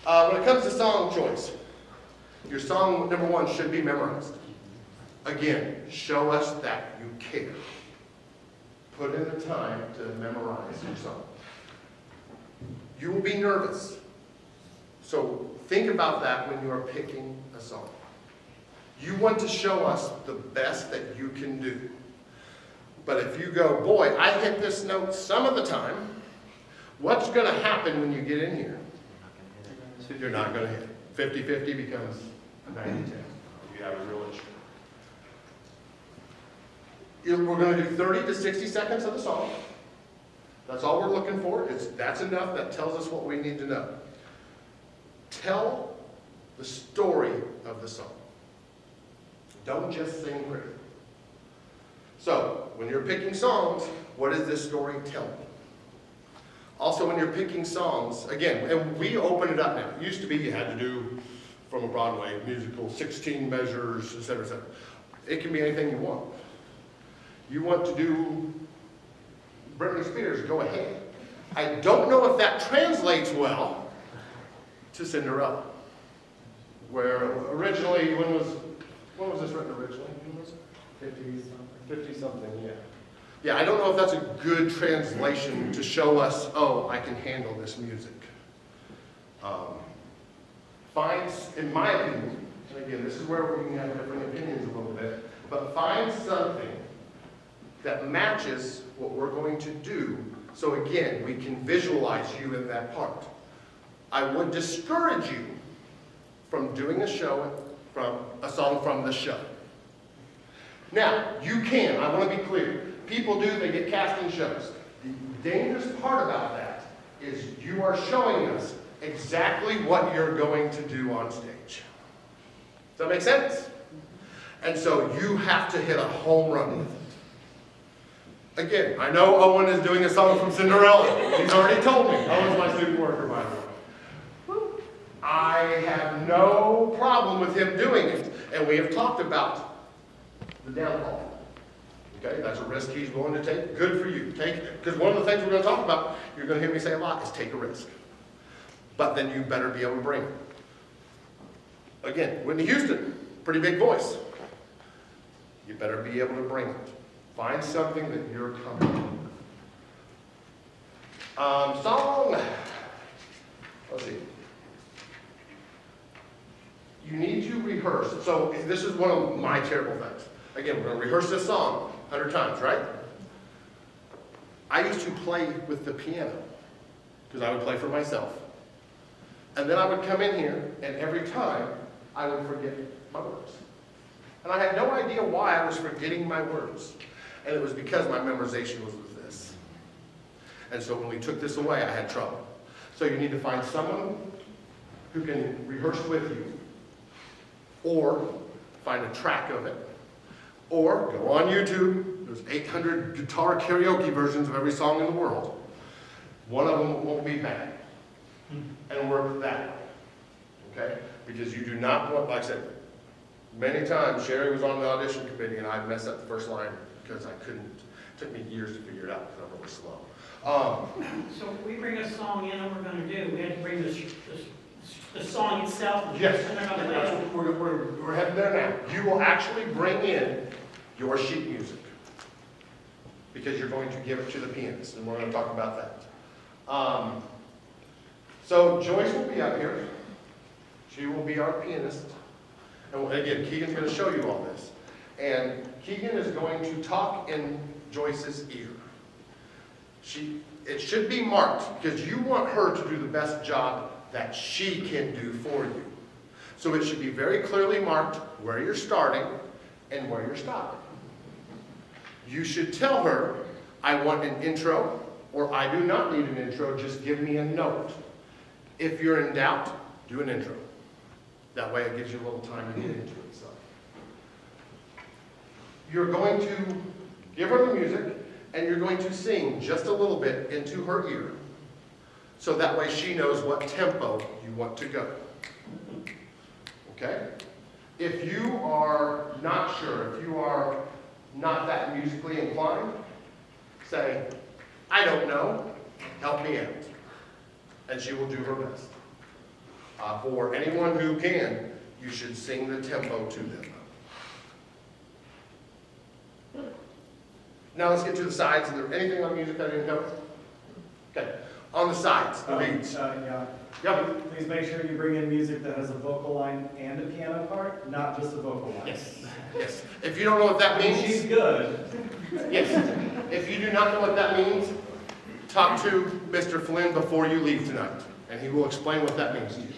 When it comes to song choice, your song number one should be memorized. Again, show us that you care. Put in the time to memorize your song. You will be nervous. So think about that when you are picking a song. You want to show us the best that you can do. But if you go, boy, I hit this note some of the time, what's going to happen when you get in here? You're not going to hit it. 50-50 becomes a 90-10. You have a real issue. We're going to do 30 to 60 seconds of the song. That's all we're looking for. That's enough. That tells us what we need to know. Tell the story of the song. Don't just sing pretty. So, when you're picking songs, what is this story telling? Also, when you're picking songs, again, and we open it up now. It used to be you had to do, from a Broadway musical, 16 measures, etc., etc. It can be anything you want. You want to do Britney Spears, go ahead. I don't know if that translates well to Cinderella, where originally, when was this written originally? 50 something, yeah. Yeah, I don't know if that's a good translation to show us, oh, I can handle this music. In my opinion, and again, this is where we can have different opinions a little bit, but find something that matches what we're going to do, so again, we can visualize you in that part. I would discourage you from doing a song from the show. Now, you can, I want to be clear. People do, they get cast in shows. The dangerous part about that is you are showing us exactly what you're going to do on stage. Does that make sense? And so you have to hit a home run with it. Again, I know Owen is doing a song from Cinderella. He's already told me. Owen's my student worker, by the way. I have no problem with him doing it. And we have talked about the downfall. Okay, that's a risk he's willing to take. Good for you. Take it. Because one of the things we're going to talk about, you're going to hear me say a lot, is take a risk. But then you better be able to bring it. Again, Whitney Houston, pretty big voice. You better be able to bring it. Find something that you're comfortable with. Song. Let's see. You need to rehearse. So this is one of my terrible things. Again, we're going to rehearse this song 100 times, right? I used to play with the piano because I would play for myself. And then I would come in here, and every time I would forget my words. And I had no idea why I was forgetting my words. And it was because my memorization was with this. And so when we took this away, I had trouble. So you need to find someone who can rehearse with you, or find a track of it, or go on YouTube. There's 800 guitar karaoke versions of every song in the world. One of them won't be bad. And work that way. Okay? Because you do not want, like I said, many times Sherry was on the audition committee and I'd mess up the first line because I couldn't. It took me years to figure it out because I'm really slow. So if we bring a song in, what we're going to do, we have to bring the song itself. Yes, we're heading there now. You will actually bring in your sheet music because you're going to give it to the pianist, and we're going to talk about that. So Joyce will be up here. She will be our pianist. And again, Keegan's going to show you all this. And Keegan is going to talk in Joyce's ear. It should be marked because you want her to do the best job that she can do for you. So it should be very clearly marked where you're starting and where you're stopping. You should tell her, I want an intro, or I do not need an intro, just give me a note. If you're in doubt, do an intro. That way it gives you a little time to get into it. So you're going to give her the music, and you're going to sing just a little bit into her ear, so that way she knows what tempo you want to go. Okay? If you are not sure, if you are not that musically inclined, say, I don't know, help me out. And she will do her best. For anyone who can, you should sing the tempo to them. Now let's get to the sides. Is there anything on music I didn't cover? Okay. On the sides, the leads. Yeah. Yeah, Please make sure you bring in music that has a vocal line and a piano part, not just a vocal line. yes. Yes. If you don't know what that means, She's good. yes. If you do not know what that means, talk to Mr. Flynn before you leave tonight, and he will explain what that means to you.